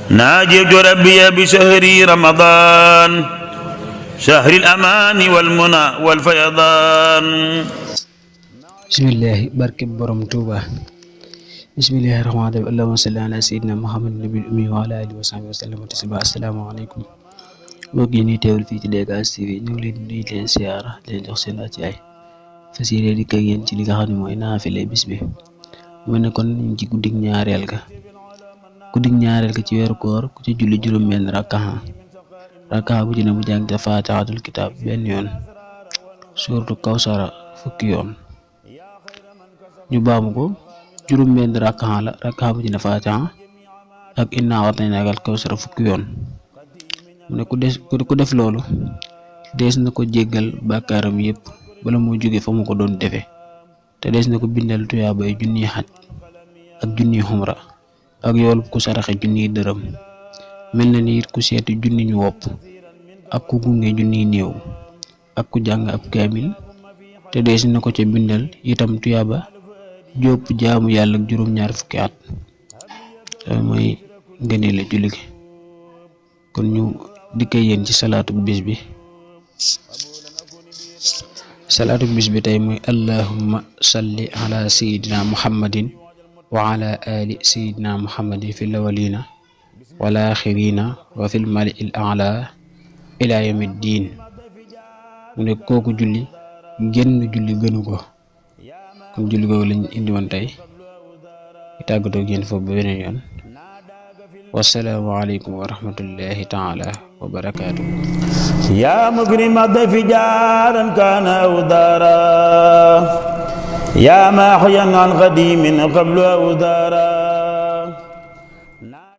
ناجيت ربي بشهر رمضان شهر الأمان والمنى والفيضان. bismillahi barke borom Tuuba. bismillahi rahmaani rahiim. allahumma salli ala sayyidina muhammad nabil ummi wa ala alihi wa sahbihi wa sallam taslima. asalaamaaleykum mbokk yi ñuy teewul fii ci DKS TV ñu ngi leen di leen siyaara leen jox seen wàcc ay fas yéene di ak yéen ci li nga xam ne mooy naafile bis bi mu ne kon ñu ci guddig ñaareel ga ci weeru koor ku ci julli juróom-benn rakkaxa bu ci ne mu jàng ca faatixatul kitaab benn yoon, suuratu kawsara fukki yoon. ñu baamu ko juróom-benn rakkaxa bu ci ne faatixa ak innaa a'taynaakal kawsara fukki yoon. mu ne ku def loolu dees na ko jéggal bàkkaaram yépp bala moo jóge fa mu ko doon defe, te dees na ko bindal tuyaabay junniy xaj ak junniy xumra ak yoolu ku saraxe junniy dërëm. mel na ni it ku seeti junni ñu wopp ak ku gunge junniy néew ak ku jàng ab kaamil, te dees na ko ca bindal itam tuyaaba jóopp jaamu yàlla ak juróom-ñaar fukki at. mooy ngëneel la julli gi. kon ñu dikkee yéen ci salaatu bis bi. salaatu bis bi tey mooy allahumma salli ala sayidina muhammadin wa ala ali sayidina muhammadin fil awwalina wal axirina wa fil mali'il a'la ila yawmi diin. mu ne kooku julli génn julli gënu ko. kon julli googu lañ indi woon tey tàggatoo ak yéen foofu ba beneen yoon. wassalaamu aleykum wa rahmatullahi taala wa barakaatu. يا مكرم الضيف جارا كان أو دارا يا ماحيا عن قديم قبل أو دارا